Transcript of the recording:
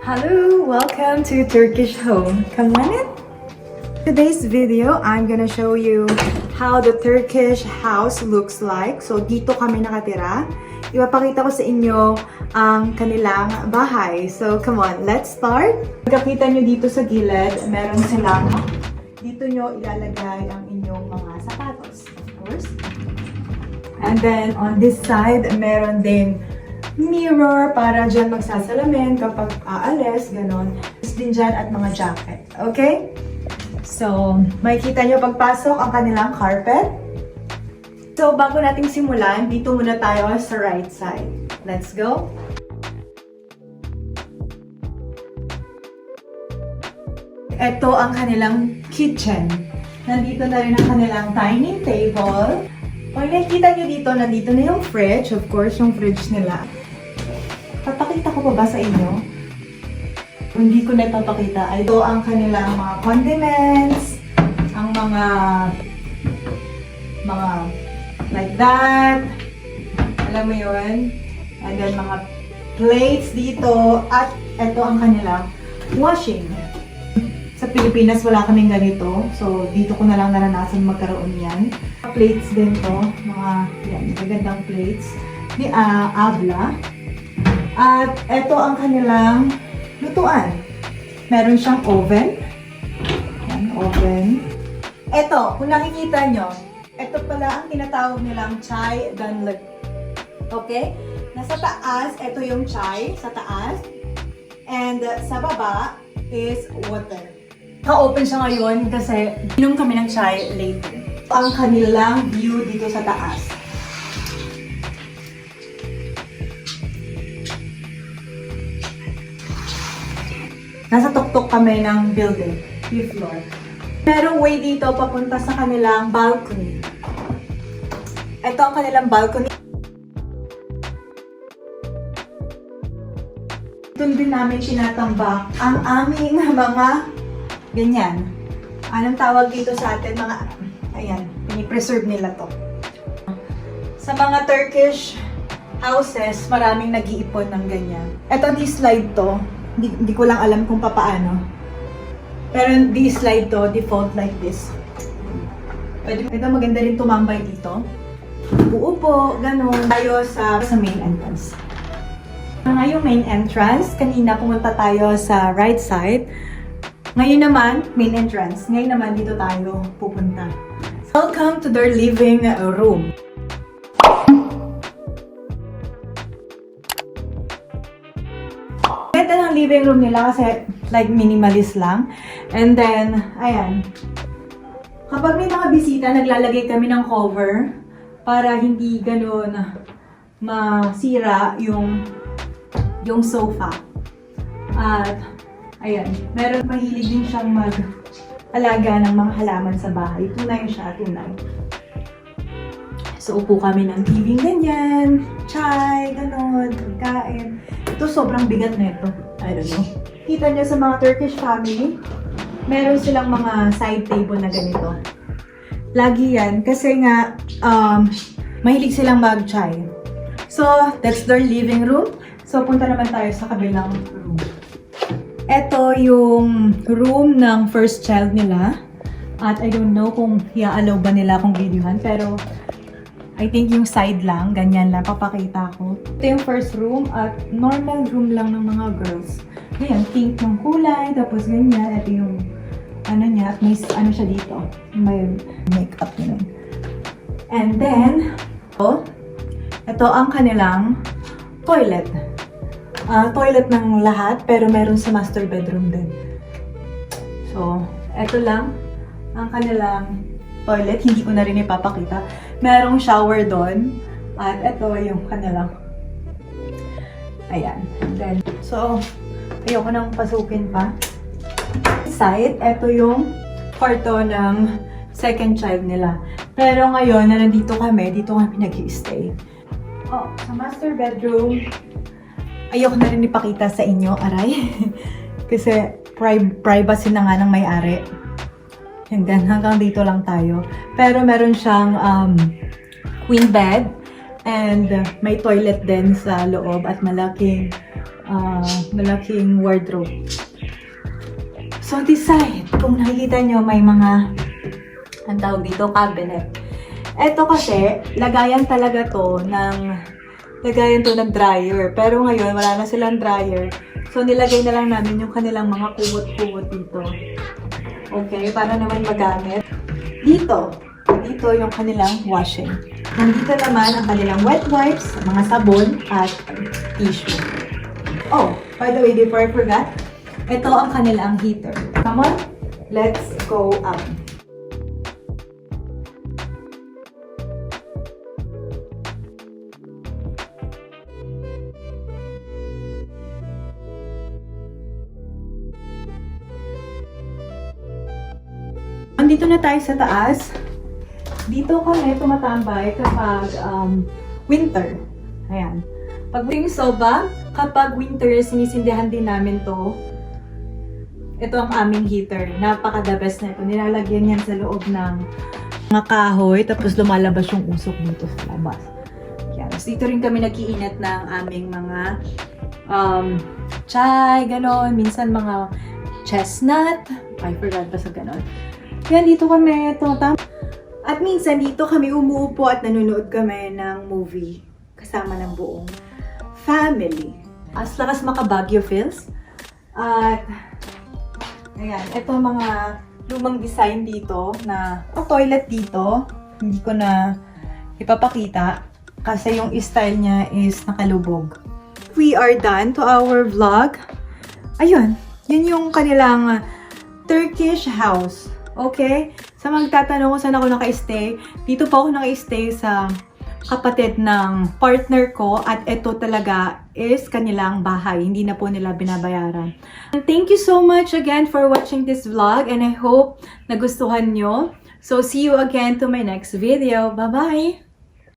Hello, welcome to Turkish Home. Come on in. Today's video, I'm gonna show you how the Turkish house looks like. So, dito kami nakatira. Ipapakita ko sa inyo ang kanilang bahay. So, come on, let's start. Pagkakita nyo dito sa gilid, meron silang dito nyo ilalagay ang inyong mga sapatos, of course. And then, on this side, meron din mirror para dyan magsasalamin kapag aalis, ganon. Tapos din dyan at mga jacket. Okay? So, makikita nyo pagpasok ang kanilang carpet. So, bago nating simulan, dito muna tayo sa right side. Let's go! Ito ang kanilang kitchen. Nandito na rin ang kanilang dining table. Kung nakikita nyo dito, nandito na yung fridge. Of course, yung fridge nila. Papakita ko pa ba sa inyo? Kung hindi ko na ipapakita, ito ang kanilang mga condiments, ang mga like that. Alam mo yun? And then mga plates dito. At ito ang kanilang washing. Sa Pilipinas, wala kaming ganito. So, dito ko na lang naranasan magkaroon yan. Plates din to. Mga, yan, magagandang plates. Ni Abla. At ito ang kanilang lutuan. Meron siyang oven. Yan, oven. Ito, kung nakikita nyo, ito pala ang tinatawag nilang chai danlag. Okay? Nasa taas, ito yung chai sa taas. And sa baba is water. Ka-open siya ngayon kasi inom kami ng chai later. Ang kanilang view dito sa taas. Nasa tuktok kami ng building, fifth floor. Merong way dito papunta sa kanilang balcony. Ito ang kanilang balcony. Doon din namin tinatambak ang aming mga ganyan. Anong tawag dito sa atin? Mga, ayan, pinipreserve nila to. Sa mga Turkish houses, maraming nag-iipon ng ganyan. Ito, this slide to. Hindi ko lang alam kung papaano. Pero this slide to, default like this. Pwede, ito maganda rin tumambay dito. Uupo, ganun. Tayo sa main entrance. Yung main entrance, kanina pumunta tayo sa right side. Ngayon naman, main entrance. Ngayon naman dito tayo pupunta. Welcome to their living room. Ganda ng living room nila kasi like minimalist lang. And then, ayan. Kapag may mga bisita, naglalagay kami ng cover para hindi ganun masira yung sofa. At, ayan. Meron mahilig din siyang mag-alaga ng mga halaman sa bahay. Tunay siya, tunay. So, upo kami ng TV ganyan, chai, ganun, pagkain. Ito, sobrang bigat na ito. I don't know. Kita nyo sa mga Turkish family, meron silang mga side table na ganito. Lagi yan, kasi nga, mahilig silang mag-chai. So, that's their living room. So, punta naman tayo sa kabilang room. Ito yung room ng first child nila. At I don't know kung i-allow ba nila akong videohan, pero I think yung side lang, ganyan lang, papakita ko. Ito yung first room at normal room lang ng mga girls. Ganyan, pink ng kulay, tapos ganyan. Ito yung, ano niya, may ano siya dito. May makeup yun. And then, ito ang kanilang toilet. Toilet ng lahat, pero meron sa master bedroom din. So, ito lang ang kanilang toilet. Hindi ko na rin ipapakita. Merong shower doon. At ito yung kanilang. Ayan. Then, so, ayoko nang pasukin pa. Side, ito yung kwarto ng second child nila. Pero ngayon, na nandito kami, dito kami nag-i-stay. Oh, sa master bedroom, ayoko na rin ipakita sa inyo, aray. Kasi privacy na nga ng may-ari. Hanggang dito lang tayo. Pero meron siyang queen bed and may toilet din sa loob at malaking malaking wardrobe. So, decide kung nakikita nyo may mga, ang tawag dito, cabinet. Ito kasi, lagayan talaga to ng dryer. Pero ngayon, wala na silang dryer. So, nilagay na lang namin yung kanilang mga kuwot-kuwot dito. Okay, para naman magamit. Dito yung kanilang washing. Nandito naman ang kanilang wet wipes, mga sabon, at tissue. Oh, by the way, before I forgot, ito ang kanilang heater. Come on, let's go up. Andito na tayo sa taas. Dito kami tumatambay kapag winter. Ayan. Pag yung soba, kapag winter, sinisindihan din namin to. Ito ang aming heater. Napaka-the best na ito. Nilalagyan yan sa loob ng mga kahoy, tapos lumalabas yung usok dito sa labas. Yan. Tapos dito rin kami nag-iinit ng aming mga chai, ganon. Minsan mga chestnut. I forgot pa sa ganon. Yan, dito kami at minsan dito kami umuupo at nanonood kami ng movie kasama ng buong family. As lakas maka-Baguio feels. At ayan, ito mga lumang design dito na ang toilet dito, hindi ko na ipapakita kasi yung style niya is nakalubog. We are done to our vlog. Ayun, yun yung kanilang Turkish house. Okay? Sa magtatanong kung saan ako naka-stay, dito pa ako naka-stay sa kapatid ng partner ko at ito talaga is kanilang bahay. Hindi na po nila binabayaran. Thank you so much again for watching this vlog and I hope nagustuhan nyo. So see you again to my next video. Bye-bye!